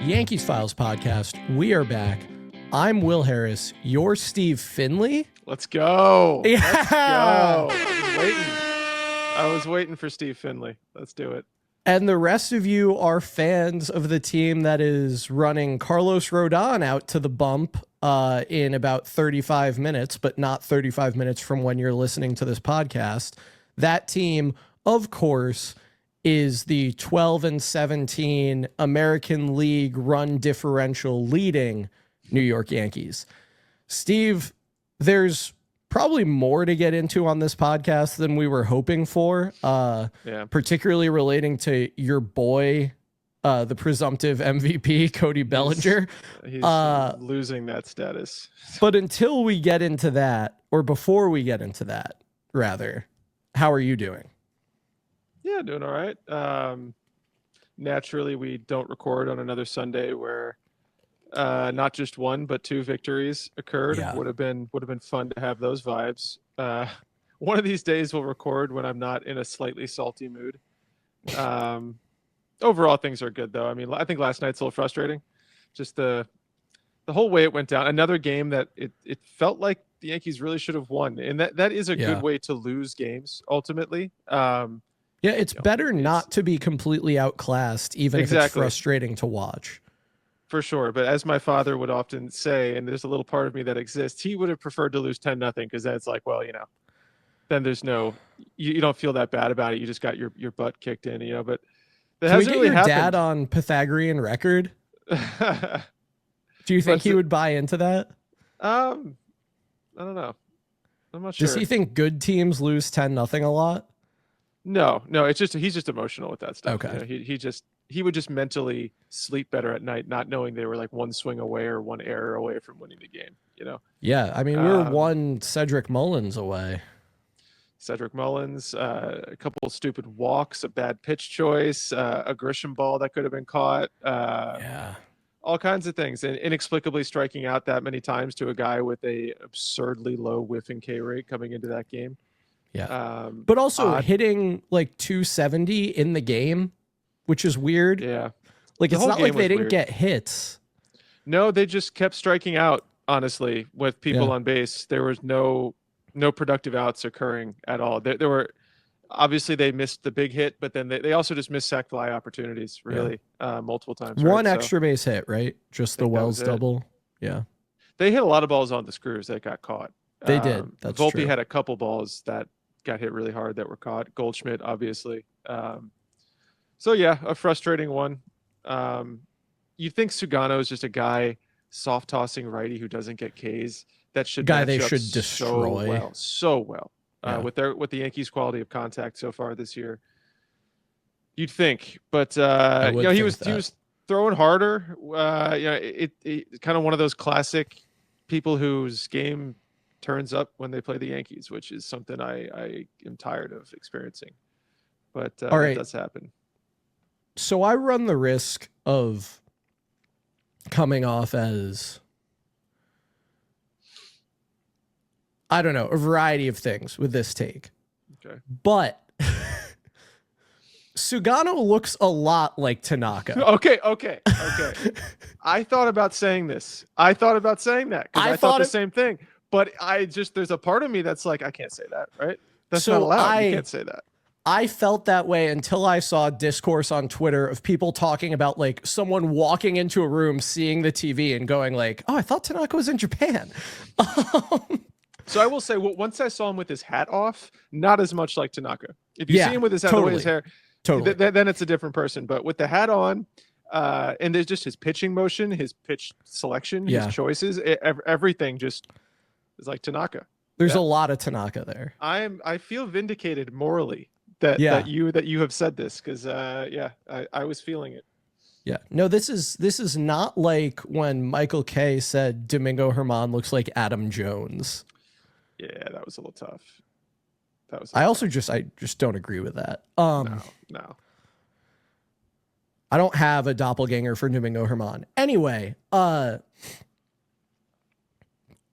Yankees Files podcast. We are back. I'm Will Harris. You're Steve Finley. Let's go. Yeah. Let's go. I was waiting for Steve Finley. Let's do it. And the rest of you are fans of the team that is running Carlos Rodon out to the bump in about 35 minutes, but not 35 minutes from when you're listening to this podcast. That team, of course, is the 12-17 American League run differential leading New York Yankees. Steve, there's probably more to get into on this podcast than we were hoping for, particularly relating to your boy, the presumptive MVP, Cody Bellinger. He's losing that status. But until we get into that, or before we get into that, rather, how are you doing? Yeah, doing all right. Naturally, we don't record on another Sunday where not just one but two victories occurred. Yeah. Would have been fun to have those vibes. One of these days we'll record when I'm not in a slightly salty mood. Overall, things are good though. I mean, I think last night's a little frustrating. Just the whole way it went down. Another game that it felt like the Yankees really should have won, and that is a good way to lose games ultimately. Yeah, it's better not to be completely outclassed, even if it's frustrating to watch. For sure. But as my father would often say, and there's a little part of me that exists, he would have preferred to lose 10-0 because that's like, well, then there's no, you don't feel that bad about it. You just got your butt kicked in, but that hasn't really happened. Dad on Pythagorean record? Do you think he would buy into that? I don't know. I'm not sure. Does he think good teams lose 10-0 a lot? No, it's just he's just emotional with that stuff. Okay. He would just mentally sleep better at night, not knowing they were like one swing away or one error away from winning the game. Yeah, I mean, we're one Cedric Mullins away. Cedric Mullins, a couple of stupid walks, a bad pitch choice, a Grisham ball that could have been caught. All kinds of things, and inexplicably striking out that many times to a guy with a absurdly low whiffing K rate coming into that game. Yeah, but also hitting like 270 in the game, which is weird. Yeah, like it's not like they didn't get hits. No, they just kept striking out. Honestly, with people on base, there was no productive outs occurring at all. There were obviously they missed the big hit, but then they also just missed sac fly opportunities multiple times. One extra base hit, right? Just the Wells double. Yeah, they hit a lot of balls on the screws that got caught. They did. That's Volpe true. had a couple balls that got hit really hard that were caught. Goldschmidt, obviously. So yeah, a frustrating one. You think Sugano is just a guy soft tossing righty who doesn't get Ks. That should they should destroy so well with the Yankees' quality of contact so far this year. You'd think, but he was throwing harder. It kind of one of those classic people whose game turns up when they play the Yankees, which is something I am tired of experiencing. But it does happen. So I run the risk of coming off as, I don't know, a variety of things with this take. Okay. But Sugano looks a lot like Tanaka. Okay. I thought about saying this. I thought about saying that because I thought the same thing. But there's a part of me that's like, I can't say that, right? That's not allowed. You can't say that. I felt that way until I saw discourse on Twitter of people talking about like someone walking into a room, seeing the TV and going like, oh, I thought Tanaka was in Japan. So I will say, once I saw him with his hat off, not as much like Tanaka. If you see him with his hat away, his hair, then it's a different person. But with the hat on, and there's just his pitching motion, his pitch selection, his choices, everything just is like Tanaka. There's a lot of Tanaka there. I feel vindicated morally that you have said this because I was feeling it. Yeah. No, this is not like when Michael Kay said Domingo Germán looks like Adam Jones. Yeah, that was a little tough. I just don't agree with that. No. I don't have a doppelganger for Domingo Germán. Anyway,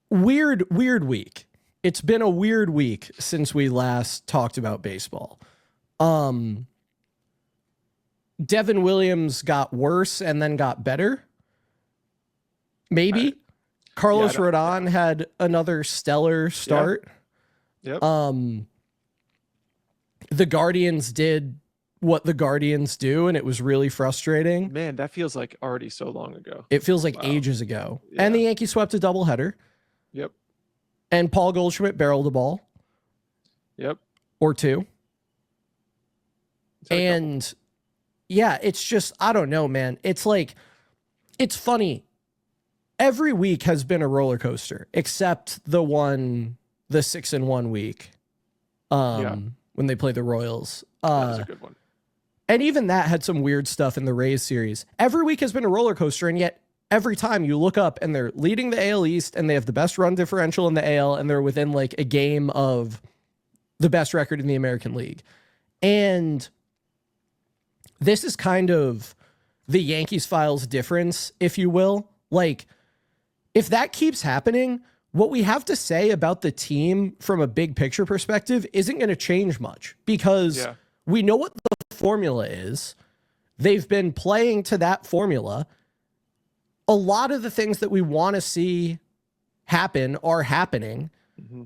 weird week. It's been a weird week since we last talked about baseball. Devin Williams got worse and then got better Maybe. Carlos Rodon had another stellar start. Yep. The Guardians did what the Guardians do, and it was really frustrating. Man, that feels like already so long ago. It feels like ages ago. Yeah. And the Yankees swept a doubleheader. Yep. And Paul Goldschmidt barreled a ball. Yep. Or two. And yeah, it's just, I don't know, man. It's like, it's funny. Every week has been a roller coaster, except the 6-1 week. When they play the Royals. That was a good one. And even that had some weird stuff in the Rays series. Every week has been a roller coaster, and yet every time you look up and they're leading the AL East and they have the best run differential in the AL and they're within like a game of the best record in the American League. And this is kind of the Yankees Files difference, if you will. Like, if that keeps happening, what we have to say about the team from a big picture perspective isn't going to change much, because we know what the formula is. They've been playing to that formula. A lot of the things that we want to see happen are happening. Mm-hmm.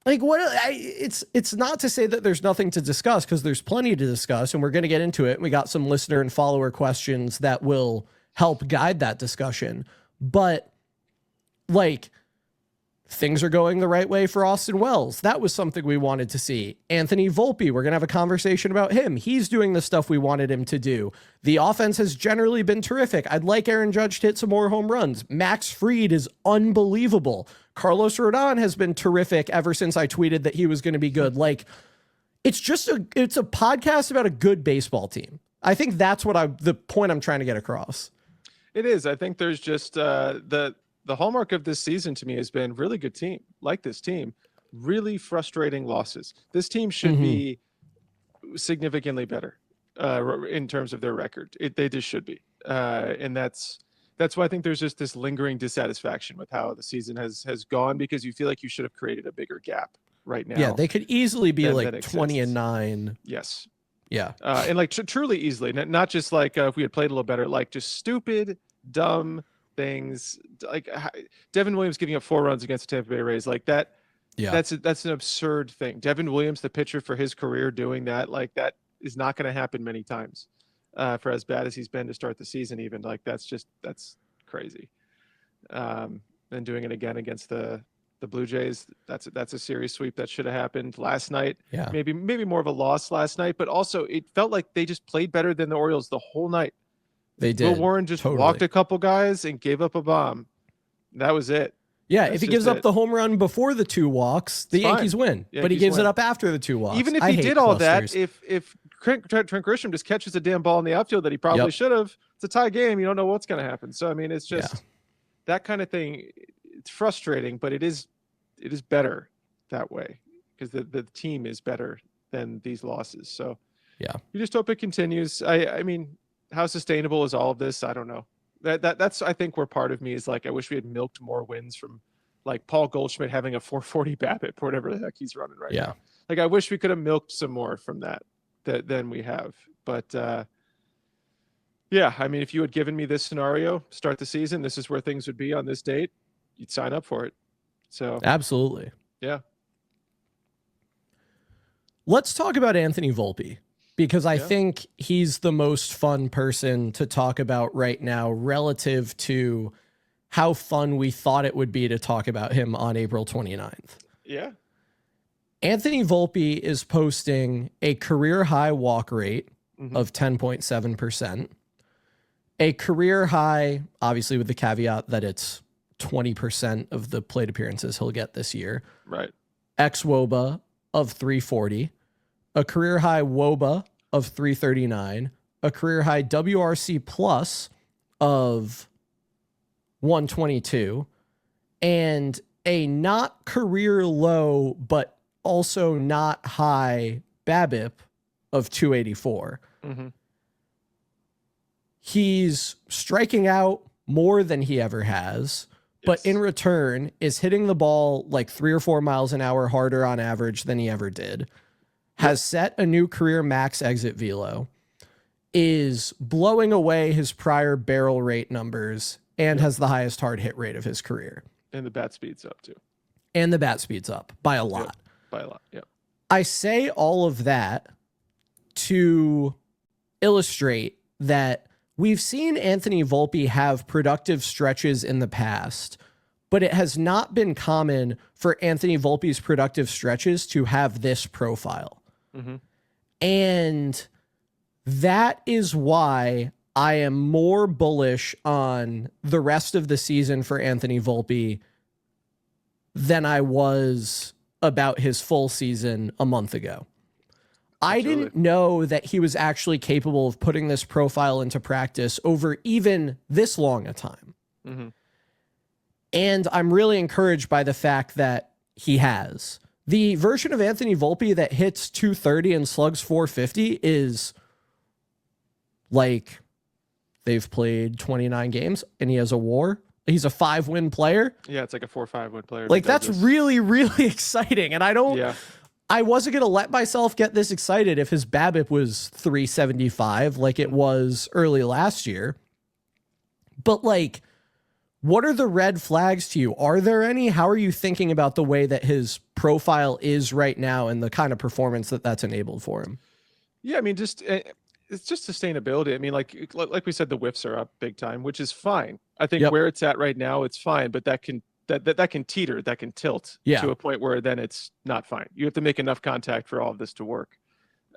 Like, it's not to say that there's nothing to discuss, because there's plenty to discuss, and we're going to get into it. We got some listener and follower questions that will help guide that discussion. But like, things are going the right way for Austin Wells. That was something we wanted to see. Anthony Volpe, we're going to have a conversation about him. He's doing the stuff we wanted him to do. The offense has generally been terrific. I'd like Aaron Judge to hit some more home runs. Max Fried is unbelievable. Carlos Rodon has been terrific ever since I tweeted that he was going to be good. Like, it's a podcast about a good baseball team. I think that's the point I'm trying to get across. It is. I think there's just the hallmark of this season to me has been really good team. Like this team, really frustrating losses. This team should be significantly better in terms of their record. They just should be. And that's why I think there's just this lingering dissatisfaction with how the season has gone, because you feel like you should have created a bigger gap right now. Yeah, they could easily be like 20-9. Yes. Yeah. And like truly easily, not just like if we had played a little better, like just stupid, dumb things, like Devin Williams giving up 4 runs against the Tampa Bay Rays, like that. Yeah, that's an absurd thing. Devin Williams, the pitcher, for his career, doing that, like, that is not going to happen many times. For as bad as he's been to start the season, even, like, that's crazy. And doing it again against the Blue Jays, that's a series sweep that should have happened last night. Yeah, maybe more of a loss last night, but also it felt like they just played better than the Orioles the whole night. They did. Will Warren just walked a couple guys and gave up a bomb. That was it. Yeah, if he gives up the home run before the 2 walks, the Yankees win. But he gives it up after the 2 walks. Even if he did all that, if Trent Grisham just catches a damn ball in the outfield that he probably should have, it's a tie game. You don't know what's going to happen. So, I mean, it's just that kind of thing. It's frustrating, but it is better that way, because the team is better than these losses. So, yeah, you just hope it continues. I mean, how sustainable is all of this? I don't know. That's I think where part of me is like, I wish we had milked more wins from, like, Paul Goldschmidt having a 440 BABIP or whatever the heck he's running right now. Like, I wish we could have milked some more from that than we have. But yeah, I mean, if you had given me this scenario, start the season, this is where things would be on this date, you'd sign up for it. So absolutely. Yeah. Let's talk about Anthony Volpe, because I think he's the most fun person to talk about right now relative to how fun we thought it would be to talk about him on April 29th. Yeah. Anthony Volpe is posting a career high walk rate of 10.7%, a career high, obviously with the caveat that it's 20% of the plate appearances he'll get this year. Right. Ex-WOBA of 340, a career high WOBA of 339, a career high WRC plus of 122, and a not career low, but also not high BABIP of 284. He's striking out more than he ever has, but in return is hitting the ball like 3 or 4 miles an hour harder on average than he ever did, has set a new career max exit velo, is blowing away his prior barrel rate numbers, and has the highest hard hit rate of his career. And the bat speed's up too. And the bat speed's up by a lot. Yep. By a lot, yeah. I say all of that to illustrate that we've seen Anthony Volpe have productive stretches in the past, but it has not been common for Anthony Volpe's productive stretches to have this profile. Mm-hmm. And that is why I am more bullish on the rest of the season for Anthony Volpe than I was about his full season a month ago. I didn't know that he was actually capable of putting this profile into practice over even this long a time. Mm-hmm. And I'm really encouraged by the fact that he has. The version of Anthony Volpe that hits 230 and slugs 450 is like they've played 29 games and he has a WAR. He's a 5-win player. Yeah, it's like a 4-5 win player. Like that's really, really exciting. And I wasn't going to let myself get this excited if his BABIP was 375 like it was early last year. But like, what are the red flags to you? Are there any? How are you thinking about the way that his profile is right now and the kind of performance that that's enabled for him? Yeah, I mean, it's just sustainability. I mean, like we said, the whiffs are up big time, which is fine. I think where it's at right now, it's fine, but that can teeter, that can tilt to a point where then it's not fine. You have to make enough contact for all of this to work.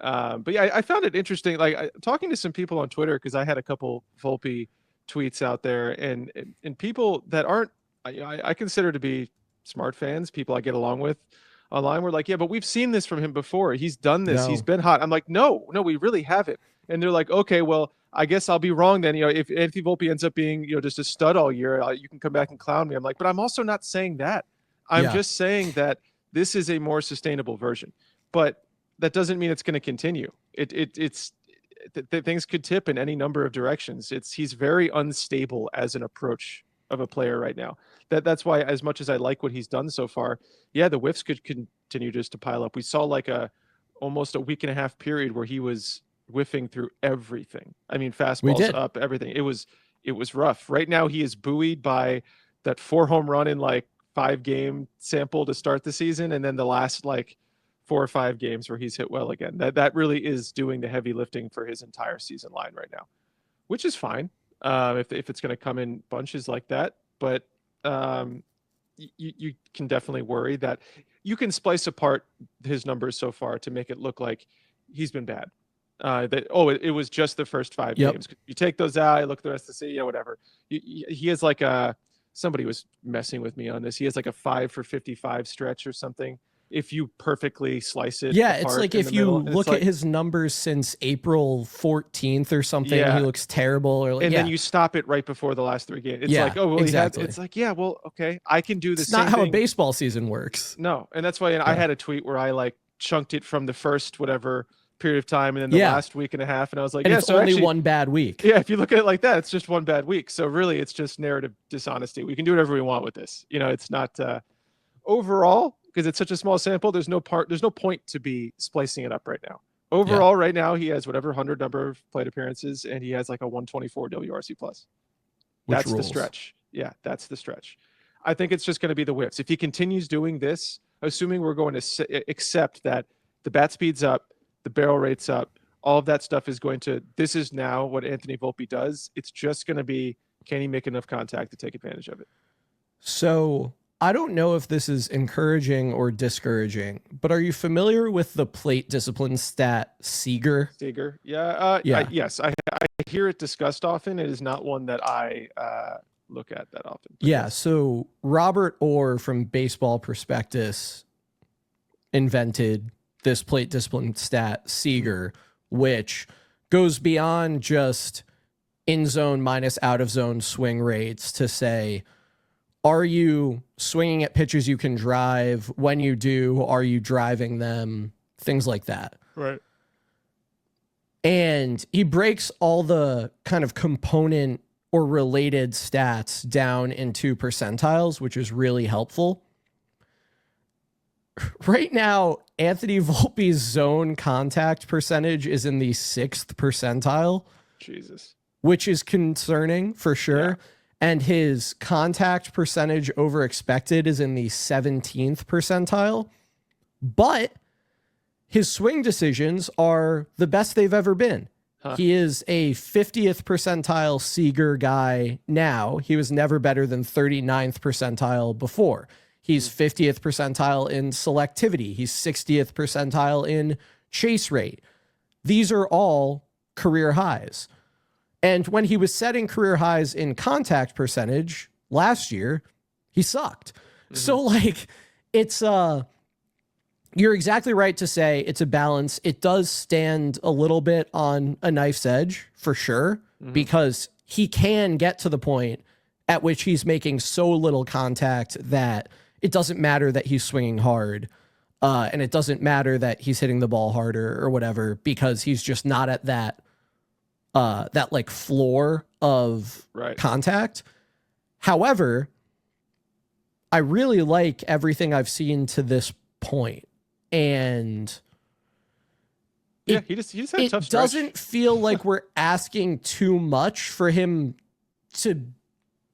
But yeah, I found it interesting. Like talking to some people on Twitter, because I had a couple Volpe tweets out there, and people that aren't, I consider to be smart fans, people I get along with online, were like, yeah, but we've seen this from him before. He's done this. No. He's been hot. I'm like, no, we really haven't. And they're like, okay, well, I guess I'll be wrong then. If Anthony Volpe ends up being, just a stud all year, you can come back and clown me. I'm like, but I'm also not saying that. I'm just saying that this is a more sustainable version. But that doesn't mean it's going to continue. Things could tip in any number of directions. He's very unstable as an approach of a player right now. That's why, as much as I like what he's done so far, the whiffs could continue just to pile up. We saw like almost a week and a half period where he was whiffing through everything. I mean, fastballs up, everything. It was rough. Right now, he is buoyed by that 4 home run in like 5-game sample to start the season, and then the last like 4 or 5 games where he's hit well again. That really is doing the heavy lifting for his entire season line right now, which is fine if it's going to come in bunches like that. But you can definitely worry that you can splice apart his numbers so far to make it look like he's been bad. It was just the first 5 games. You take those out, you look at the rest of the season, whatever. He has like somebody was messing with me on this. He has like a 5 for 55 stretch or something. If you perfectly slice it. Yeah, it's like if you look at his numbers since April 14th or something, he looks terrible. Or like, and then you stop it right before the last 3 games. It's like, oh, well, exactly. It's like, yeah, well, okay, I can do the same thing. It's not how a baseball season works. No, and that's why I had a tweet where I like chunked it from the first whatever period of time and then the last week and a half, and I was like, it's only one bad week. Yeah, if you look at it like that, it's just one bad week. So really, it's just narrative dishonesty. We can do whatever we want with this. It's not overall, because it's such a small sample. There's no point to be splicing it up right now. Overall, right now he has whatever 100 number of plate appearances, and he has like a 124 WRC plus. That's the stretch. Yeah, that's the stretch. I think it's just going to be the whiffs. If he continues doing this, assuming we're going to accept that the bat speed's up, the barrel rate's up, all of that stuff is going to. This is now what Anthony Volpe does. It's just going to be, can he make enough contact to take advantage of it? So I don't know if this is encouraging or discouraging, but are you familiar with the plate discipline stat Seager? Seager, yeah. Yes, I hear it discussed often. It is not one that I look at that often. Yeah, so Robert Orr from Baseball Prospectus invented this plate discipline stat Seager, which goes beyond just in-zone minus out-of-zone swing rates to say, are you swinging at pitches you can drive? When you do, are you driving them? Things like that. Right. And he breaks all the kind of component or related stats down into percentiles, which is really helpful. Right now, Anthony Volpe's zone contact percentage is in the 6th percentile. Jesus. Which is concerning for sure. Yeah. and his contact percentage over expected is in the 17th percentile, but his swing decisions are the best they've ever been. Huh. He is a 50th percentile Seager guy now. He was never better than 39th percentile before. He's 50th percentile in selectivity. He's 60th percentile in chase rate. These are all career highs. And when he was setting career highs in contact percentage last year, he sucked. Mm-hmm. So like it's you're exactly right to say it's a balance. It does stand a little bit on a knife's edge for sure, because he can get to the point at which he's making so little contact that it doesn't matter that he's swinging hard. And it doesn't matter that he's hitting the ball harder or whatever, because he's just not at that like floor of contact. However, I really like everything I've seen to this point. And he just had a tough stretch. It doesn't feel like we're asking too much for him to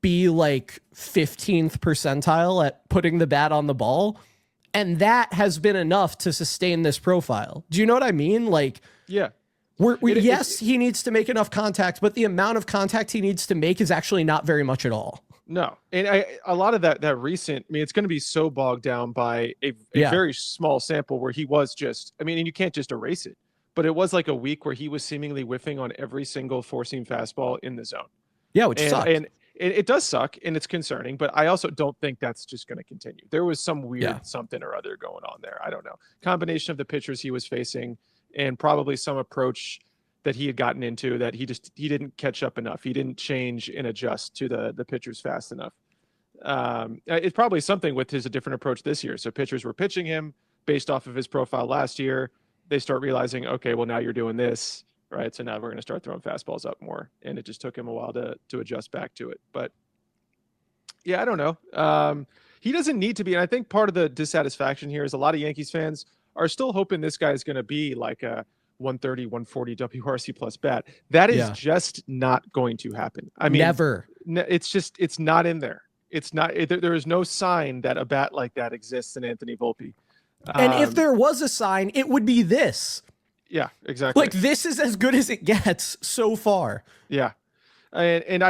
be like 15th percentile at putting the bat on the ball. And that has been enough to sustain this profile. Do you know what I mean? Like, yeah, he needs to make enough contact, but the amount of contact he needs to make is actually not very much at all. No. And a lot of that recent, I mean, it's going to be so bogged down by a very small sample where he was just, I mean, and you can't just erase it, but it was like a week where he was seemingly whiffing on every single four-seam fastball in the zone. Yeah, which sucks. And it does suck, and it's concerning, but I also don't think that's just going to continue. There was some weird something or other going on there. I don't know. Combination of the pitchers he was facing and probably some approach that he had gotten into that he didn't catch up enough. He didn't change and adjust to the pitchers fast enough. It's probably something with a different approach this year. So pitchers were pitching him based off of his profile last year. They start realizing, okay, well, now you're doing this, right? So now we're going to start throwing fastballs up more. And it just took him a while to adjust back to it. But yeah, I don't know. He doesn't need to be. And I think part of the dissatisfaction here is a lot of Yankees fans are still hoping this guy is going to be like a 130, 140 WRC plus bat. That is just not going to happen. I mean, never. It's not in there. It's not, there is no sign that a bat like that exists in Anthony Volpe. And if there was a sign, it would be this. Yeah, exactly. Like, this is as good as it gets so far. Yeah. And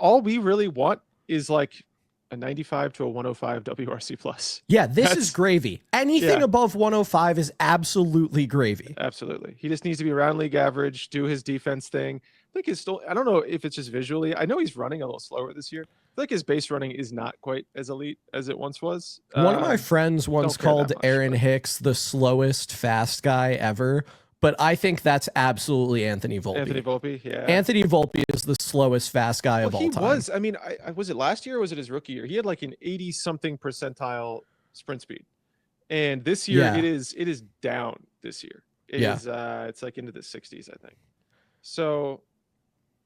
all we really want is like a 95 to a 105 WRC plus. Yeah, that's is gravy. Anything above 105 is absolutely gravy. Absolutely. He just needs to be around league average, do his defense thing. I think it's still, I don't know if it's just visually. I know he's running a little slower this year. I feel like his base running is not quite as elite as it once was. One of my friends once called Aaron Hicks the slowest fast guy ever, but I think that's absolutely Anthony Volpe. Anthony Volpe, yeah. Anthony Volpe is the slowest fast guy of all time. He was. I mean, was it last year or was it his rookie year? He had like an 80-something percentile sprint speed. And this year it is down this year. It's like into the 60s, I think. So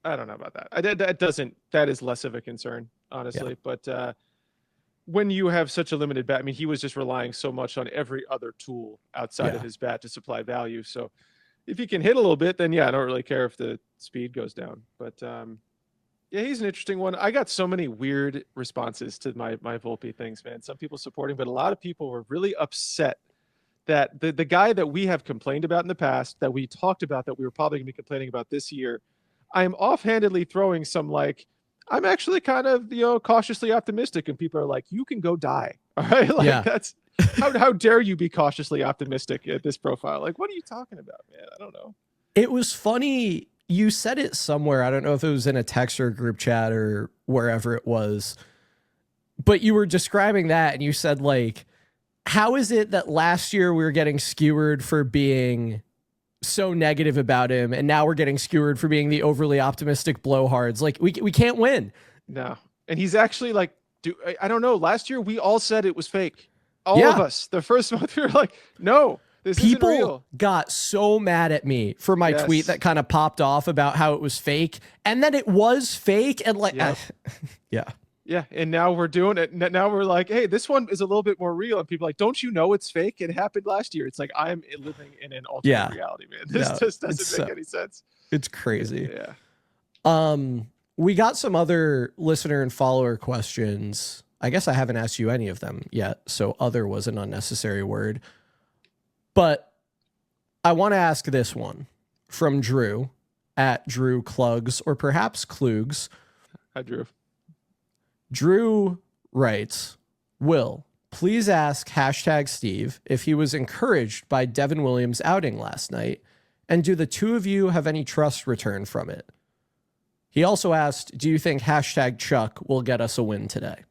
I don't know about that. That is less of a concern, honestly. Yeah. But when you have such a limited bat, I mean, he was just relying so much on every other tool outside of his bat to supply value. So if he can hit a little bit, then I don't really care if the speed goes down. But he's an interesting one. I got so many weird responses to my Volpe things, man. Some people supporting, but a lot of people were really upset that the guy that we have complained about in the past, that we talked about, that we were probably going to be complaining about this year, I'm offhandedly throwing some like, I'm actually kind of, cautiously optimistic, and people are like, you can go die. All right. Like that's how dare you be cautiously optimistic at this profile? Like, what are you talking about, man? I don't know. It was funny. You said it somewhere. I don't know if it was in a text or a group chat or wherever it was, but you were describing that and you said like, how is it that last year we were getting skewered for being so negative about him, and now we're getting skewered for being the overly optimistic blowhards? Like, we can't win. No. And he's actually like, I don't know. Last year we all said it was fake. All of us. The first month we were like, no, this isn't real. People got so mad at me for my tweet that kind of popped off about how it was fake, and then it was fake, and like, Yeah, and now we're doing it. Now we're like, hey, this one is a little bit more real. And people are like, don't you know it's fake? It happened last year. It's like, I'm living in an alternate reality, man. This just doesn't make any sense. It's crazy. Yeah. We got some other listener and follower questions. I guess I haven't asked you any of them yet, so other was an unnecessary word. But I want to ask this one from Drew at Drew Clugs, or perhaps Klugs. Hi, Drew. Drew writes, Will, please ask #Steve if he was encouraged by Devin Williams' outing last night, and do the two of you have any trust returned from it? He also asked, do you think #Chuck will get us a win today?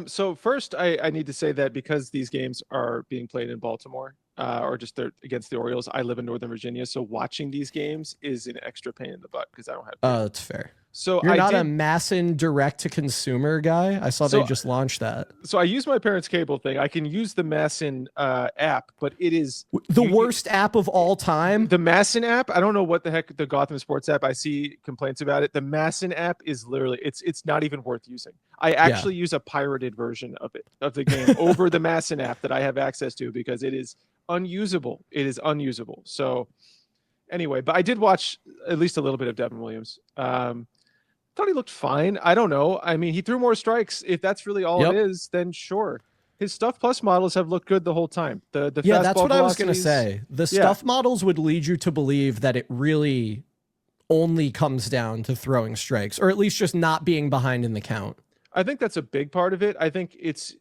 So first, I need to say that because these games are being played in Baltimore, or just they're against the Orioles, I live in Northern Virginia, so watching these games is an extra pain in the butt because I don't have. That's fair. So you're not a Masson direct-to-consumer guy? I saw they just launched that. So I use my parents' cable thing. I can use the Masson app, but it is the worst app of all time. The Masson app, I don't know what the heck the Gotham Sports app. I see complaints about it. The Masson app is literally it's not even worth using. I actually use a pirated version of the game over the Masson app that I have access to because it is unusable. It is unusable. So anyway, but I did watch at least a little bit of Devin Williams. Thought he looked fine. I don't know. I mean, he threw more strikes. If that's really all it is, then sure. His Stuff Plus models have looked good the whole time. The yeah, that's what I was going to say. The Stuff models would lead you to believe that it really only comes down to throwing strikes, or at least just not being behind in the count. I think that's a big part of it. I think it's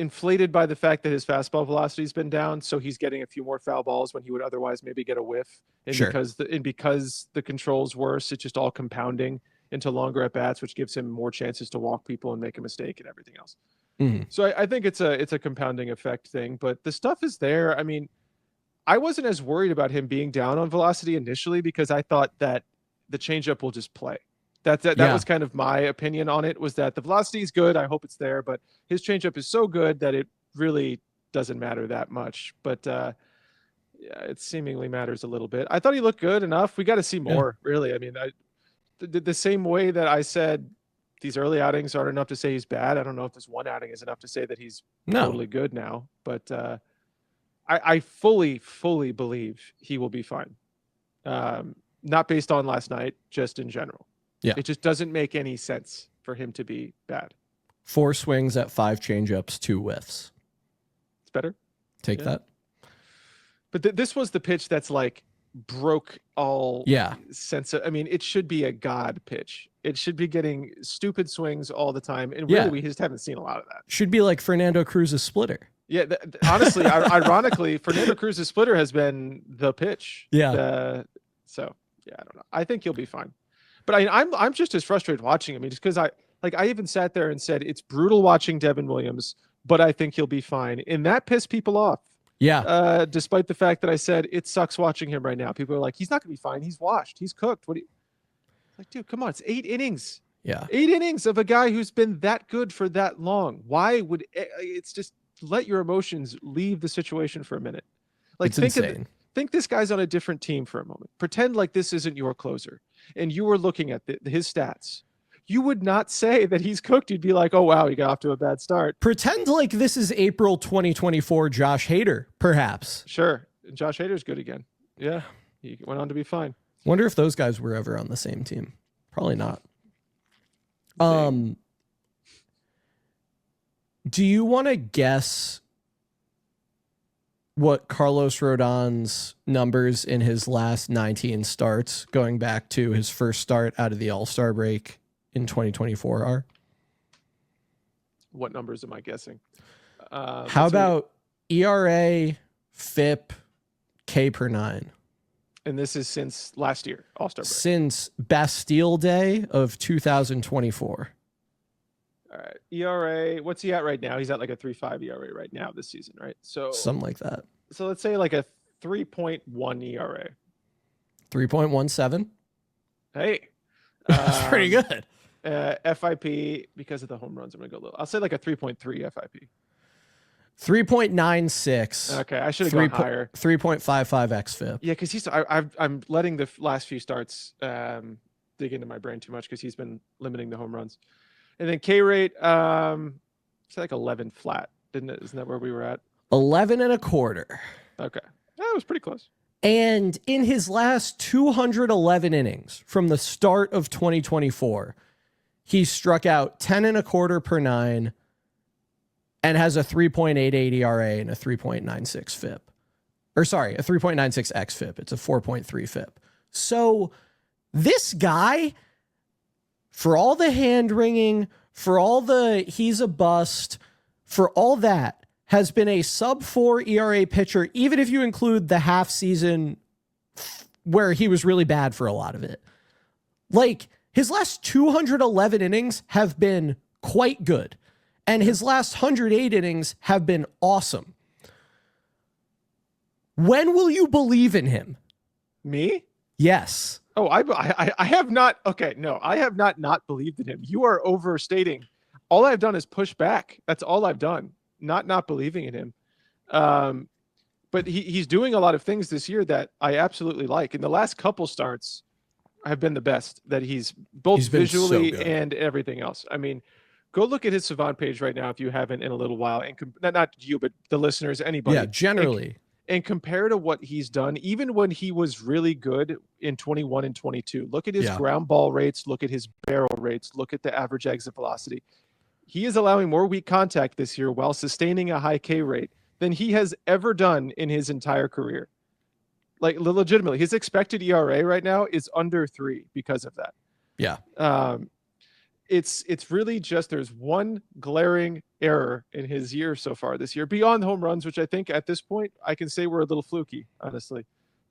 inflated by the fact that his fastball velocity has been down, so he's getting a few more foul balls when he would otherwise maybe get a whiff. And because the control's worse, it's just all compounding into longer at bats, which gives him more chances to walk people and make a mistake and everything else. Mm-hmm. So I think it's a compounding effect thing, but the stuff is there. I mean, I wasn't as worried about him being down on velocity initially because I thought that the changeup will just play. That was kind of my opinion on it, was that the velocity is good. I hope it's there, but his changeup is so good that it really doesn't matter that much. But it seemingly matters a little bit. I thought he looked good enough. We got to see more, really. I mean, the same way that I said these early outings aren't enough to say he's bad. I don't know if this one outing is enough to say that he's totally good now, but I fully believe he will be fine. Not based on last night, just in general. Yeah. It just doesn't make any sense for him to be bad. 4 swings at 5 changeups, 2 whiffs. It's better. Take that. But this was the pitch that's like broke all sense of, I mean, it should be a god pitch. It should be getting stupid swings all the time. And really, we just haven't seen a lot of that. Should be like Fernando Cruz's splitter. Yeah, honestly, ironically, Fernando Cruz's splitter has been the pitch. Yeah. I don't know. I think he'll be fine. But I'm just as frustrated watching him. I mean, just because I even sat there and said it's brutal watching Devin Williams, but I think he'll be fine. And that pissed people off. Yeah. Despite the fact that I said it sucks watching him right now. People are like, he's not going to be fine. He's washed. He's cooked. Like, dude, come on. It's 8 innings. Yeah. 8 innings of a guy who's been that good for that long. Why would it's just let your emotions leave the situation for a minute. Like, think this guy's on a different team for a moment. Pretend like this isn't your closer. And you were looking at his stats. You would not say that he's cooked. You'd be like, oh, wow, he got off to a bad start. Pretend like this is April 2024 Josh Hader, perhaps. Sure. Josh Hader's good again. Yeah. He went on to be fine. Wonder if those guys were ever on the same team. Probably not. Do you want to guess what Carlos Rodon's numbers in his last 19 starts, going back to his first start out of the All-Star break in 2024 are? What numbers am I guessing? How about ERA, FIP, K per 9? And this is since last year, All-Star break. Since Bastille Day of 2024. All right. ERA, what's he at right now? He's at like a 3.5 ERA right now this season, right? So something like that. So let's say like a 3.1 ERA. 3.17. Hey. That's pretty good. FIP, because of the home runs, I'm going to go low. I'll say like a 3.3 FIP. 3.96. Okay, I should have gone higher. 3.55 xFIP. Yeah, because I'm letting the last few starts dig into my brain too much because he's been limiting the home runs. And then K rate, it's like 11 flat, didn't it? Isn't that where we were at? 11 1/4. Okay, that was pretty close. And in his last 211 innings from the start of 2024, he struck out 10 and a quarter per nine and has a 3.88 ERA and a 3.96 FIP. Or sorry, a 3.96 xFIP. It's a 4.3 FIP. So this guy, for all the hand wringing, for all the he's a bust, for all that, has been a sub 4 ERA pitcher, even if you include the half season where he was really bad for a lot of it. Like, his last 211 innings have been quite good, and his last 108 innings have been awesome. When will you believe in him? Me? Yes. Oh, I have not. Okay, no, I have not believed in him. You are overstating. All I've done is push back. That's all I've done. Not believing in him. But he's doing a lot of things this year that I absolutely like. And the last couple starts have been the best that he's visually so and everything else. I mean, go look at his Savant page right now if you haven't in a little while. And not you, but the listeners, anybody. Yeah, generally. And compare to what he's done, even when he was really good in 21 and 22. Look at his ground ball rates. Look at his barrel rates. Look at the average exit velocity. He is allowing more weak contact this year while sustaining a high K rate than he has ever done in his entire career. Like, legitimately, his expected ERA right now is under 3 because of that. Yeah. It's really just there's one glaring error in his year so far this year, beyond home runs, which I think at this point I can say we're a little fluky, honestly.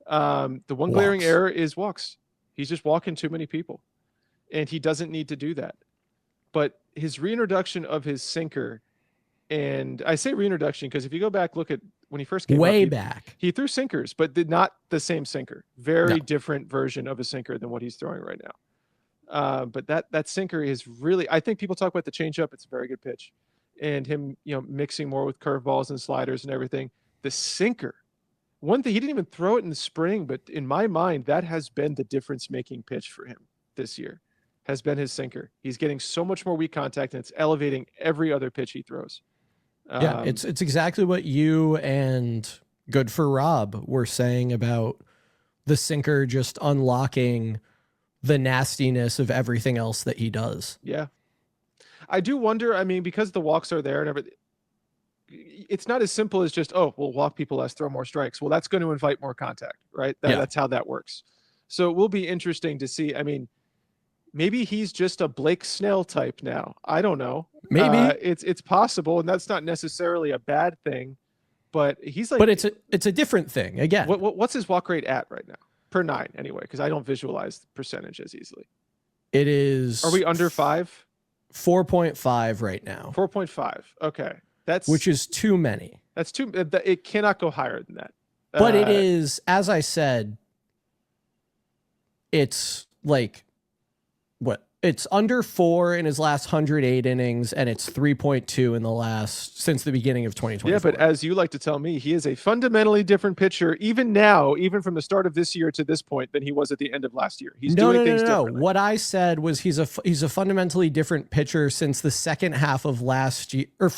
The one glaring error is walks. He's just walking too many people, and he doesn't need to do that. But his reintroduction of his sinker, and I say reintroduction because if you go back, look at when he first came back, he threw sinkers, but did not the same sinker. Very different version of a sinker than what he's throwing right now. But that sinker is really, I think people talk about the changeup. It's a very good pitch, and him, mixing more with curveballs and sliders and everything. The sinker, one thing, he didn't even throw it in the spring, but in my mind, that has been the difference-making pitch for him this year. Has been his sinker. He's getting so much more weak contact, and it's elevating every other pitch he throws. It's exactly what you and Good for Rob were saying about the sinker just unlocking the nastiness of everything else that he does. Yeah. I do wonder, I mean, because the walks are there and everything, it's not as simple as just, we'll walk people less, throw more strikes. Well, that's going to invite more contact, right? That's how that works. So it will be interesting to see. I mean, maybe he's just a Blake Snell type now. I don't know. Maybe it's possible, and that's not necessarily a bad thing. But he's like, but it's a different thing again. What's his walk rate at right now per 9 anyway? Because I don't visualize the percentage as easily. It is. Are we under 5? 4.5 right now. 4.5. Okay, which is too many. That's too. It cannot go higher than that. But it is, as I said, it's like. It's under 4 in his last 108 innings, and it's 3.2 in the last since the beginning of 2024. Yeah, but as you like to tell me, he is a fundamentally different pitcher, even now, even from the start of this year to this point, than he was at the end of last year. He's doing things differently. What I said was he's a fundamentally different pitcher since the second half of last year, or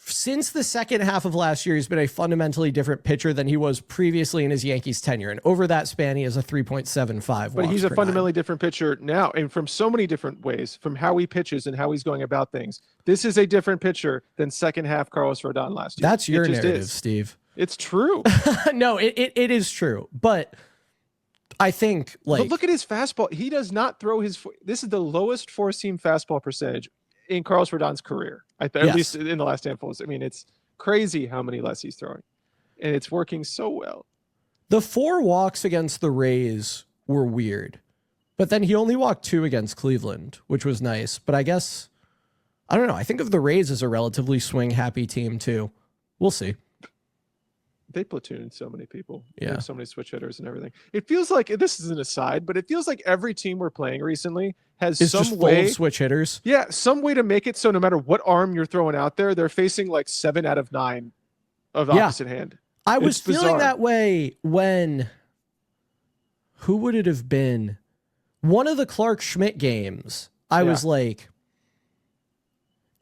since the second half of last year, he's been a fundamentally different pitcher than he was previously in his Yankees tenure. And over that span, he has a 3.75. But he's a fundamentally different pitcher now, and from so many different ways, from how he pitches and how he's going about things. This is a different pitcher than second half Carlos Rodon last year. That's your narrative, Steve. It's true. No, it is true. But I think, but look at his fastball. He does not throw this is the lowest four-seam fastball percentage in Carlos Rodon's career, at least in the last handfuls. I mean, it's crazy how many less he's throwing, and it's working so well. The 4 walks against the Rays were weird, but then he only walked 2 against Cleveland, which was nice. But I guess, I don't know. I think of the Rays as a relatively swing-happy team, too. We'll see. They platoon so many people. Yeah. They have so many switch hitters and everything. It feels like, this is an aside, but it feels like every team we're playing recently has some way full of switch hitters. Yeah, some way to make it so no matter what arm you're throwing out there, they're facing like 7 out of 9 of opposite hand. I was feeling that way when, who would it have been? One of the Clark Schmidt games. I was like,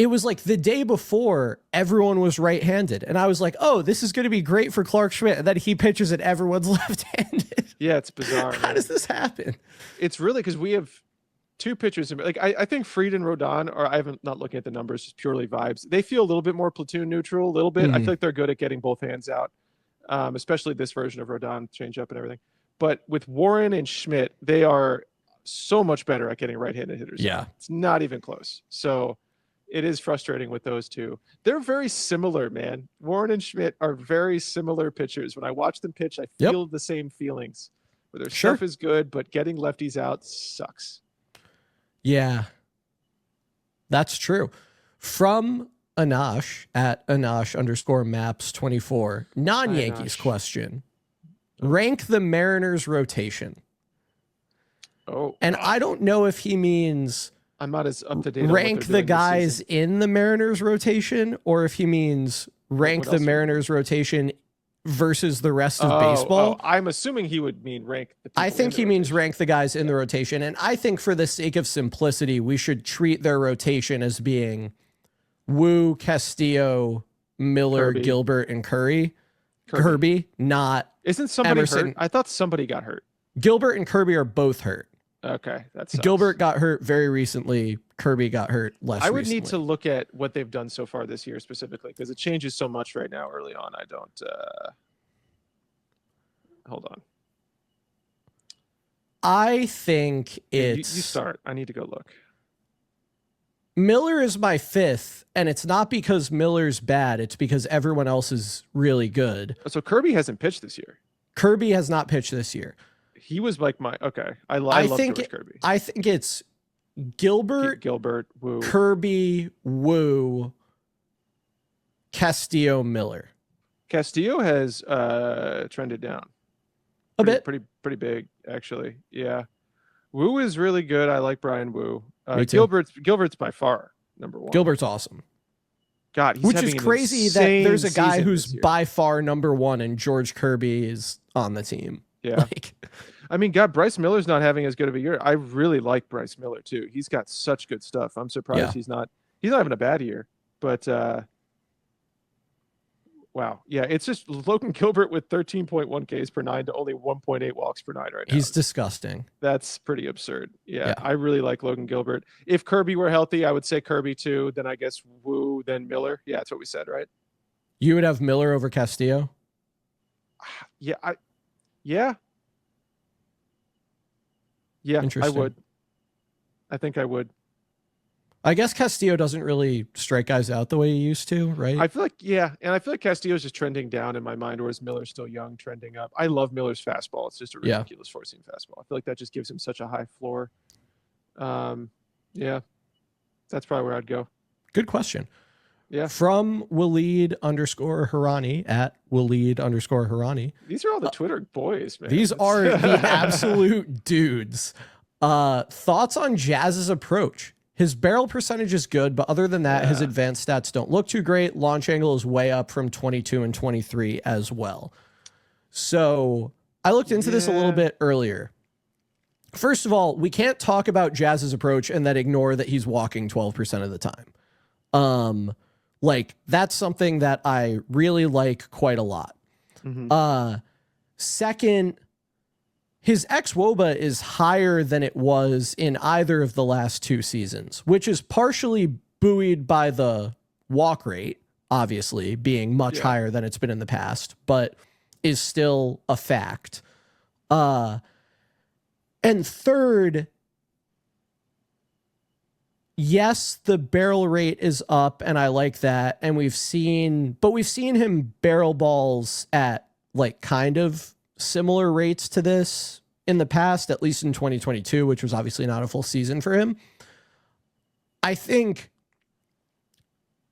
it was like the day before everyone was right-handed. And I was like, oh, this is going to be great for Clark Schmidt. And then he pitches and everyone's left-handed. Yeah, it's bizarre. How does this happen? It's really because we have two pitchers. Like I think Fried and Rodon, or I haven't not looking at the numbers, just purely vibes. They feel a little bit more platoon neutral, a little bit. I feel like they're good at getting both hands out, especially this version of Rodon, change up and everything. But with Warren and Schmidt, they are so much better at getting right-handed hitters. Yeah. It's not even close. So it is frustrating with those two. They're very similar, man. Warren and Schmidt are very similar pitchers. When I watch them pitch, I feel the same feelings. Where their stuff is good, but getting lefties out sucks. Yeah. That's true. From Anash at Anash_maps24, non-Yankees question. Rank the Mariners rotation. Oh. And I don't know if he means I'm not as up to date. Rank the guys in the Mariners rotation, or if he means rank the Mariners rotation versus the rest of baseball. I'm assuming he would mean rank the people. I think he means rank the guys in the rotation. And I think for the sake of simplicity, we should treat their rotation as being Wu, Castillo, Miller, Gilbert, and Kirby, not Isn't somebody Emerson. hurt? I thought somebody got hurt. Gilbert and Kirby are both hurt. Okay, that's Gilbert got hurt very recently. Kirby got hurt less recently. I would need to look at what they've done so far this year specifically, because it changes so much right now early on. I don't hold on. I think it's you start. I need to go look. Miller is my fifth, and it's not because Miller's bad. It's because everyone else is really good. So Kirby hasn't pitched this year. Kirby has not pitched this year. He was like I love George Kirby. I think it's Gilbert, Wu, Kirby, Wu, Castillo, Miller. Castillo has trended down a bit, pretty big actually. Yeah, Wu is really good. I like Brian Wu. Me too. Gilbert's by far number one. Gilbert's awesome. God, he's which is crazy that there's a guy who's by far number one and George Kirby is on the team. Yeah. I mean, God, Bryce Miller's not having as good of a year. I really like Bryce Miller too. He's got such good stuff. I'm surprised he's not having a bad year. But wow. Yeah, it's just Logan Gilbert with 13.1 Ks per nine to only 1.8 walks per nine right now. He's disgusting. That's pretty absurd. Yeah, I really like Logan Gilbert. If Kirby were healthy, I would say Kirby too. Then I guess Wu, then Miller. Yeah, that's what we said, right? You would have Miller over Castillo? Yeah, I would. I think I would. I guess Castillo doesn't really strike guys out the way he used to, right? I feel like, and I feel like Castillo's just trending down in my mind, whereas Miller's still young, trending up. I love Miller's fastball. It's just a ridiculous four-seam fastball. I feel like that just gives him such a high floor. Yeah, that's probably where I'd go. Good question. Yeah. From Waleed_Harani at Waleed_Harani. These are all the Twitter boys, man. These are the absolute dudes. Thoughts on Jazz's approach? His barrel percentage is good, but other than that, his advanced stats don't look too great. Launch angle is way up from 22 and 23 as well. So I looked into this a little bit earlier. First of all, we can't talk about Jazz's approach and then ignore that he's walking 12% of the time. Like, that's something that I really like quite a lot. Second, his xWOBA is higher than it was in either of the last two seasons, which is partially buoyed by the walk rate, obviously, being much higher than it's been in the past, but is still a fact. And third, yes, the barrel rate is up, and I like that. And we've seen him barrel balls at like kind of similar rates to this in the past, at least in 2022, which was obviously not a full season for him. I think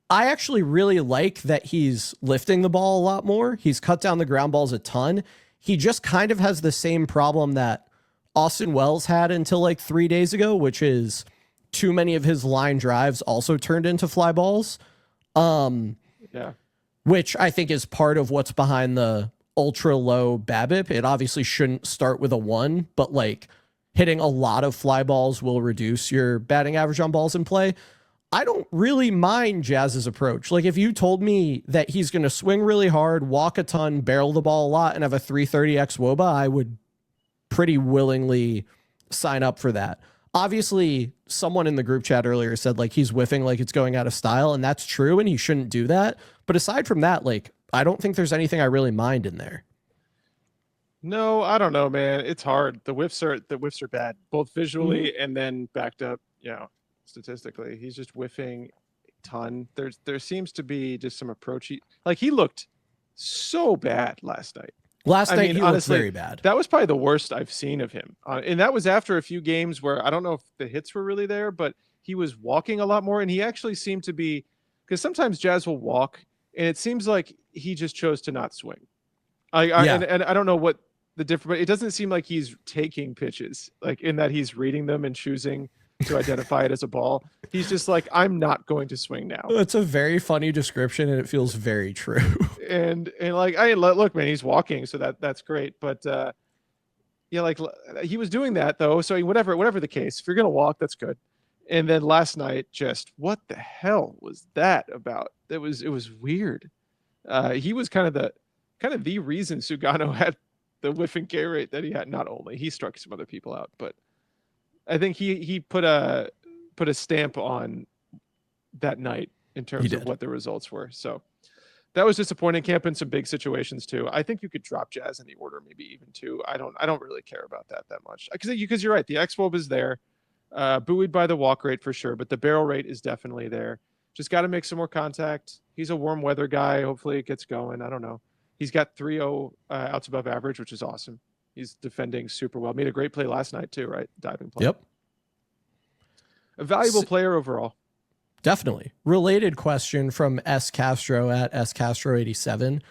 I actually really like that he's lifting the ball a lot more. He's cut down the ground balls a ton. He just kind of has the same problem that Austin Wells had until like 3 days ago, which is too many of his line drives also turned into fly balls. Which I think is part of what's behind the ultra low BABIP. It obviously shouldn't start with a 1, but like hitting a lot of fly balls will reduce your batting average on balls in play. I don't really mind Jazz's approach. Like if you told me that he's going to swing really hard, walk a ton, barrel the ball a lot, and have a 330x WOBA, I would pretty willingly sign up for that. Obviously, someone in the group chat earlier said like he's whiffing like it's going out of style, and that's true, and he shouldn't do that. But aside from that, like I don't think there's anything I really mind in there. No, I don't know, man. It's hard. The whiffs are bad, both visually and then backed up, statistically. He's just whiffing a ton. There seems to be just some approach. He looked so bad last night. Last night he honestly looked very bad. That was probably the worst I've seen of him. And that was after a few games where I don't know if the hits were really there, but he was walking a lot more, and he actually seemed to be, because sometimes Jazz will walk and it seems like he just chose to not swing. And I don't know what the difference, but it doesn't seem like he's taking pitches, like in that he's reading them and choosing to identify it as a ball. He's just like, I'm not going to swing now. It's a very funny description, and it feels very true. And like, look, man, he's walking, so that's great. But like he was doing that though. So whatever the case, if you're gonna walk, that's good. And then last night, just what the hell was that about? It was weird. He was kind of the reason Sugano had the whiffing K rate that he had. Not only he struck some other people out, but I think he put a stamp on that night in terms of what the results were. So that was disappointing. Camp in some big situations too. I think you could drop Jazz in the order, maybe even two. I don't really care about that much, because you're right. The xWOB is there, buoyed by the walk rate for sure, but the barrel rate is definitely there. Just got to make some more contact. He's a warm weather guy. Hopefully it gets going. I don't know. He's got 3.0 outs above average, which is awesome. He's defending super well. Made a great play last night too, right? Diving play. Yep. A valuable player overall. Definitely. Related question from S Castro at S Castro 87.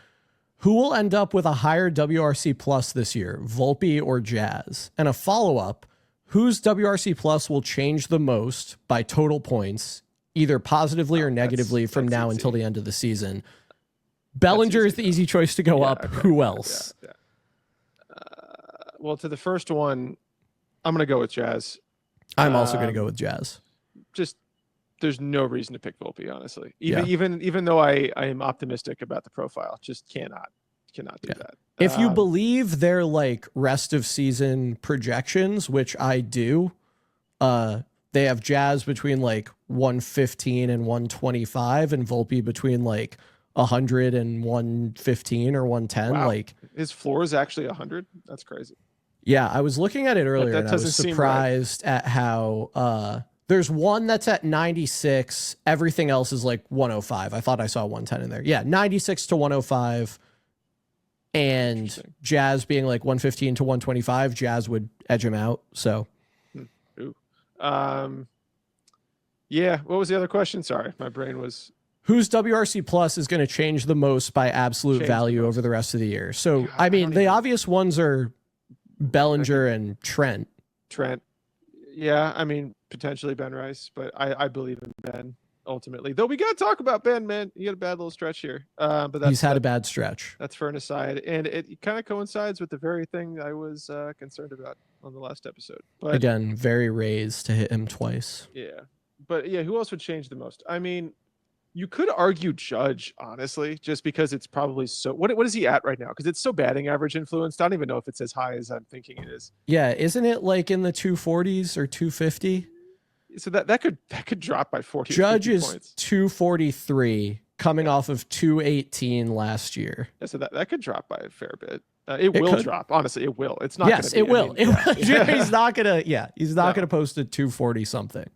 Who will end up with a higher WRC plus this year, Volpe or Jazz? And a follow-up, whose WRC plus will change the most by total points, either positively or negatively from now until the end of the season? Bellinger is the easy choice to go up. Okay. Who else? Yeah. Well, to the first one, I'm going to go with Jazz. I'm also going to go with Jazz. Just there's no reason to pick Volpe, honestly. Even though I am optimistic about the profile, just cannot do that. If you believe their like rest of season projections, which I do, they have Jazz between like 115 and 125, and Volpe between like 100 and 115 or 110. Wow. Like his floor is actually 100. That's crazy. Yeah, I was looking at it earlier, and I was surprised at how there's one that's at 96. Everything else is like 105. I thought I saw 110 in there. Yeah, 96 to 105. And Jazz being like 115 to 125, Jazz would edge him out. So, Ooh. Yeah. What was the other question? Sorry, my brain was. Whose WRC plus is going to change the most by absolute value over the rest of the year? So, God, I mean, the obvious ones are Bellinger and Trent. Yeah, I mean, potentially Ben Rice, but I believe in Ben ultimately. Though we got to talk about Ben, man. He had a bad little stretch here. But he's had a bad stretch. That's for an aside. And it kind of coincides with the very thing I was concerned about on the last episode. But again, very raised to hit him twice. Yeah. But yeah, who else would change the most? I mean, you could argue Judge, honestly, just because it's probably so. What is he at right now? Because it's so batting average influenced. I don't even know if it's as high as I'm thinking it is. Yeah, isn't it like in the 240s or 250? So that could drop by 40. Judge is points. 243, coming off of 218 last year. Yeah, so that could drop by a fair bit. It will drop. Honestly, it will. It's not. Yes, it will. He's not gonna. Yeah, he's not gonna post a 240 something.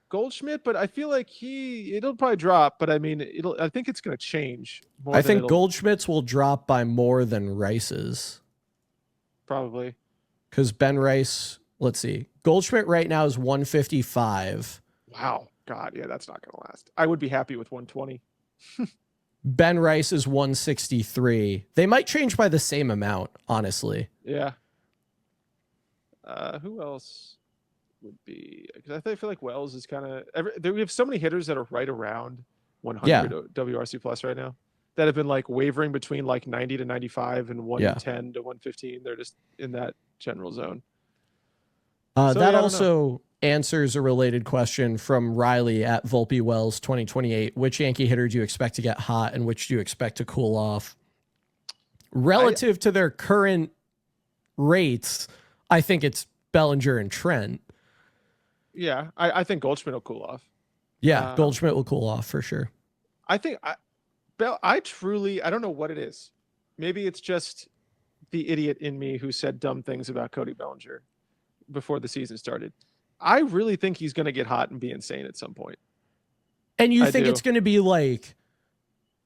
Goldschmidt, but I feel like it'll probably drop, but I mean, I think it's going to change more. I think Goldschmidt's will drop by more than Rice's. Probably. Because Ben Rice, let's see. Goldschmidt right now is 155. Wow. God, yeah, that's not going to last. I would be happy with 120. Ben Rice is 163. They might change by the same amount, honestly. Yeah. Who else would be? Because I feel like Wells is kind of. We have so many hitters that are right around 100 WRC plus right now that have been like wavering between like 90 to 95 and 110 to 115. They're just in that general zone. That also answers a related question from Riley at Volpe Wells 2028. Which Yankee hitter do you expect to get hot and which do you expect to cool off? Relative to their current rates, I think it's Bellinger and Trent. Yeah, I think Goldschmidt will cool off. Yeah, Goldschmidt will cool off for sure. I think I don't know what it is. Maybe it's just the idiot in me who said dumb things about Cody Bellinger before the season started. I really think he's going to get hot and be insane at some point. And you think it's going to be like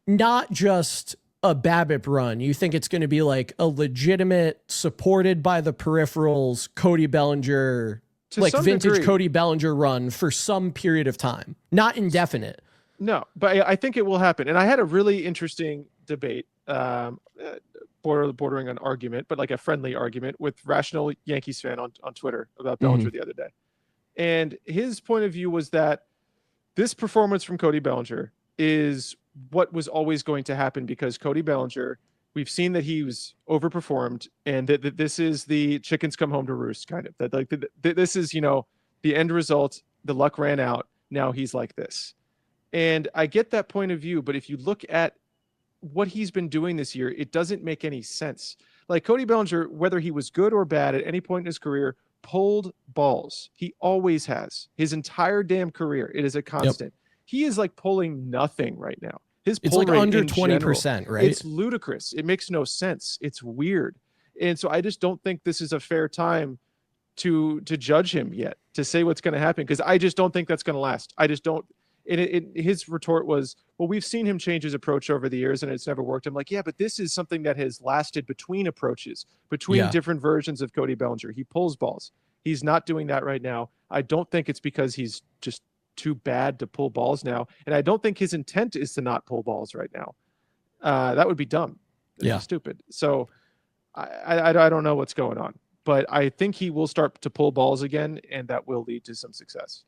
not just a BABIP run. You think it's going to be like a legitimate, supported by the peripherals, Cody Bellinger, like vintage degree. Cody Bellinger run for some period of time, not indefinite. No, but I think it will happen. And I had a really interesting debate, bordering on argument, but like a friendly argument with Rational Yankees fan on Twitter about Bellinger the other day. And his point of view was that this performance from Cody Bellinger is what was always going to happen because Cody Bellinger, we've seen that he was overperformed and that this is the chickens come home to roost kind of. That like this is, the end result, the luck ran out. Now he's like this. And I get that point of view, but if you look at what he's been doing this year, it doesn't make any sense. Like Cody Bellinger, whether he was good or bad at any point in his career, pulled balls. He always has. His entire damn career. It is a constant. Yep. He is like pulling nothing right now. His pull like rate under 20%, right? It's ludicrous. It makes no sense. It's weird. And so I just don't think this is a fair time to judge him yet, to say what's going to happen, because I just don't think that's going to last. I just don't. And his retort was, well, we've seen him change his approach over the years and it's never worked. I'm like, yeah, but this is something that has lasted between approaches, between different versions of Cody Bellinger. He pulls balls. He's not doing that right now. I don't think it's because he's just too bad to pull balls now. And I don't think his intent is to not pull balls right now. That would be dumb. Yeah. Stupid. So I don't know what's going on, but I think he will start to pull balls again, and that will lead to some success.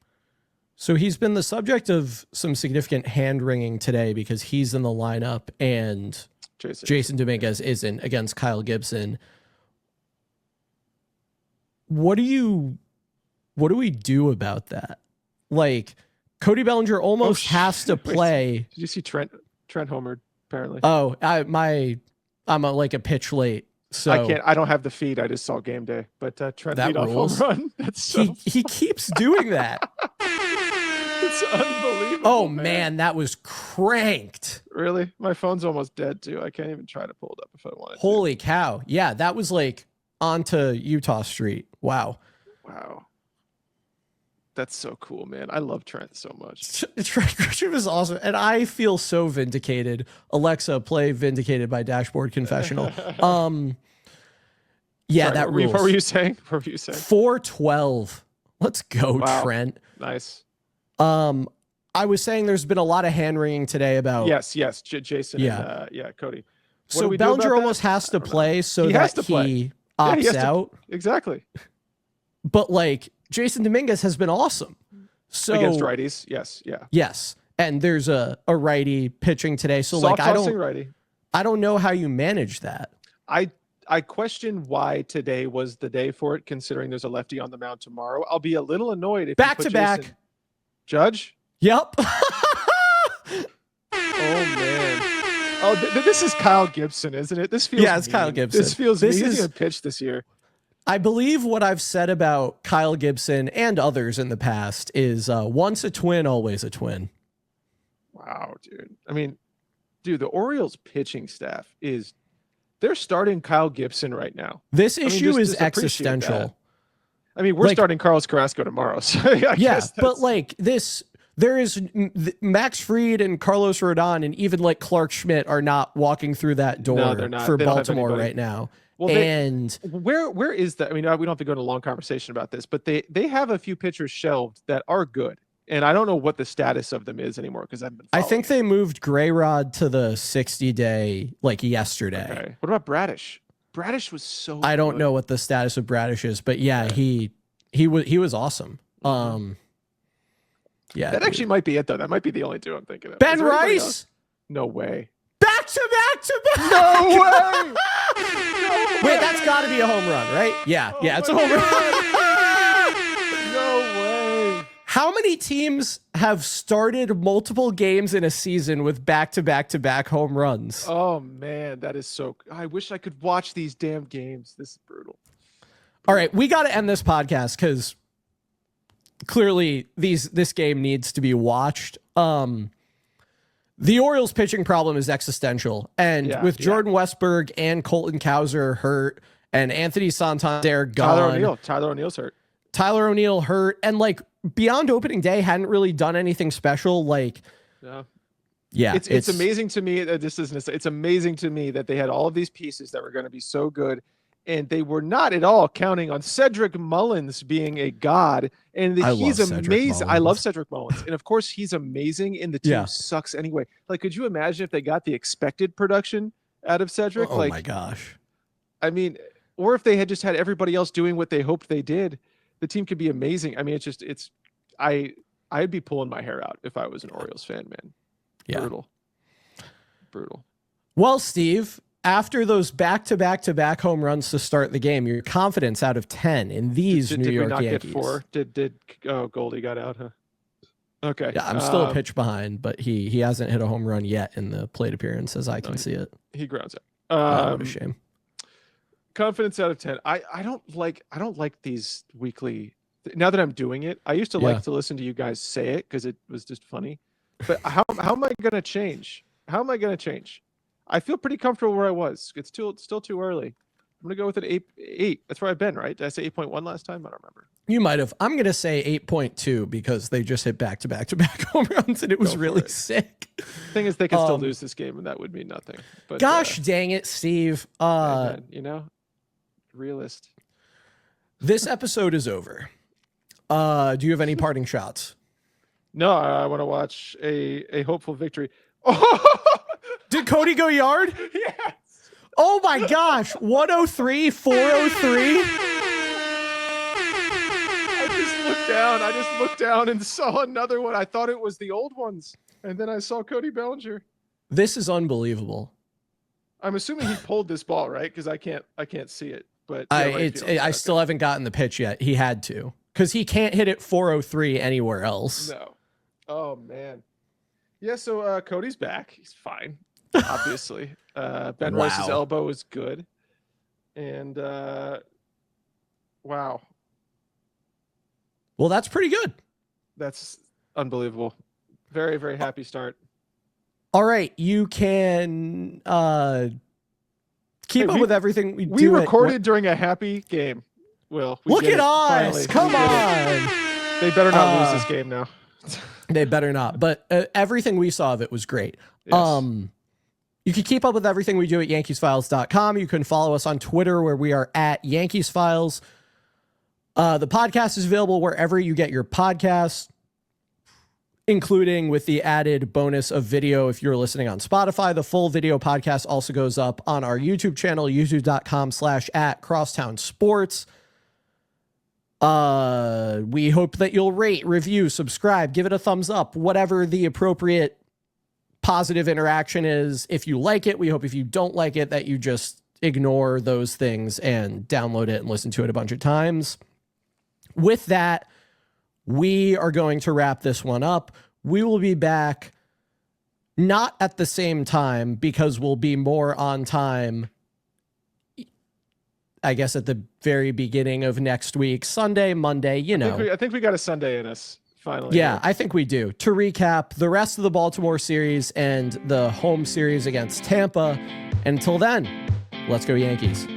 So he's been the subject of some significant hand-wringing today because he's in the lineup and Jason Dominguez isn't against Kyle Gibson. What do we do about that? Like, Cody Bellinger almost has to play. Did you see Trent homered, apparently? Oh, I'm like a pitch late. So I don't have the feed. I just saw game day, but Trent lead off home run. That's so he keeps doing that. It's unbelievable. Oh man, that was cranked. Really? My phone's almost dead too. I can't even try to pull it up if I wanted. Holy cow. Yeah, that was like onto Utah Street. Wow. That's so cool, man. I love Trent so much. Trent Grisham is awesome. And I feel so vindicated. Alexa, play Vindicated by Dashboard Confessional. Yeah, sorry, that rules. What were you saying? 412. Let's go, Trent. Nice. I was saying there's been a lot of hand-wringing today about... Yes, Jason and Cody. So Bellinger almost has to play so he opts out. Exactly. But like, Jason Dominguez has been awesome. So against righties, yes, yeah. Yes. And there's a righty pitching today. So soft like I don't know how you manage that. I question why today was the day for it, considering there's a lefty on the mound tomorrow. I'll be a little annoyed if back to back. Judge? Yep. Oh man. Oh, this is Kyle Gibson, isn't it? This feels it's Kyle Gibson. This feels mean. He's gonna pitch this year. I believe what I've said about Kyle Gibson and others in the past is once a twin, always a twin. Wow, dude. I mean, the Orioles pitching staff they're starting Kyle Gibson right now. This issue is existential. That. I mean, we're starting Carlos Carrasco tomorrow. So I guess but like this, there is Max Fried and Carlos Rodon and even like Clark Schmidt are not walking through that door for Baltimore right now. Well, where is that? I mean, we don't have to go into a long conversation about this, but they have a few pitchers shelved that are good. And I don't know what the status of them is anymore because I think they moved Grayrod to the 60-day like yesterday. Okay. What about Bradish? Bradish was so I don't know what the status of Bradish is, but yeah, he was awesome. Yeah. That actually might be it though. That might be the only two I'm thinking of. Ben Rice? No way. Back to back. No way. Wait, that's got to be a home run, right? Yeah, it's a home run. No way. How many teams have started multiple games in a season with back-to-back-to-back home runs? Oh man, that is so. I wish I could watch these damn games. This is brutal. All right, we got to end this podcast because clearly this game needs to be watched. The Orioles pitching problem is existential, and with Jordan Westberg and Colton Cowser hurt, and Anthony Santander gone, Tyler O'Neill's hurt. Tyler O'Neill hurt, and like beyond opening day hadn't really done anything special. Like, it's amazing to me that it's amazing to me that they had all of these pieces that were going to be so good, and they were not at all counting on Cedric Mullins being a god. And he's amazing. I love Cedric Mullins, and of course he's amazing. And the team sucks anyway. Like, could you imagine if they got the expected production out of Cedric? Oh my gosh! I mean, or if they had just had everybody else doing what they hoped they did. The team could be amazing. I mean, I'd be pulling my hair out if I was an Orioles fan, man. Yeah. Brutal. Well, Steve, after those back-to-back-to-back home runs to start the game, your confidence out of 10 in these New York Yankees. Did we not get 4? Goldie got out, huh? Okay. Yeah, I'm still a pitch behind, but he hasn't hit a home run yet in the plate appearance as I can see it. He grounds out. What a shame. Confidence out of 10. I don't like these weekly. Now that I'm doing it, I used to like to listen to you guys say it because it was just funny. But how am I going to change? How am I going to change? I feel pretty comfortable where I was. It's still too early. I'm going to go with an 8. That's where I've been, right? Did I say 8.1 last time? I don't remember. You might have. I'm going to say 8.2 because they just hit back-to-back-to-back home runs and it was really sick. The thing is, they can still lose this game and that would mean nothing. But gosh dang it, Steve. Realist. This episode is over. Do you have any parting shots? No, I want to watch a hopeful victory. Did Cody go yard? Yes. Oh my gosh. 103, 403. I just looked down and saw another one. I thought it was the old ones. And then I saw Cody Bellinger. This is unbelievable. I'm assuming he pulled this ball, right? Because I can't see it. But I still haven't gotten the pitch yet. He had to. Because he can't hit it 403 anywhere else. No. Oh man. Yeah, so Cody's back. He's fine. Obviously. Ben Rice's elbow is good. And wow. Well, that's pretty good. That's unbelievable. Very, very happy start. All right. You can keep up with everything we do. We recorded during a happy game. Will. Look at us. Come on. They better not lose this game now. They better not. But everything we saw of it was great. Yes. You can keep up with everything we do at YankeesFiles.com. You can follow us on Twitter where we are at YankeesFiles. The podcast is available wherever you get your podcasts, including with the added bonus of video if you're listening on Spotify. The full video podcast also goes up on our YouTube channel, youtube.com/@crosstownsports. We hope that you'll rate, review, subscribe, give it a thumbs up, whatever the appropriate positive interaction is. If you like it, we hope if you don't like it that you just ignore those things and download it and listen to it a bunch of times. With that, we are going to wrap this one up. We will be back not at the same time because we'll be more on time, I guess, at the very beginning of next week. Sunday, Monday, I think we got a Sunday in us, finally. Yeah, I think we do. To recap the rest of the Baltimore series and the home series against Tampa. Until then, let's go Yankees.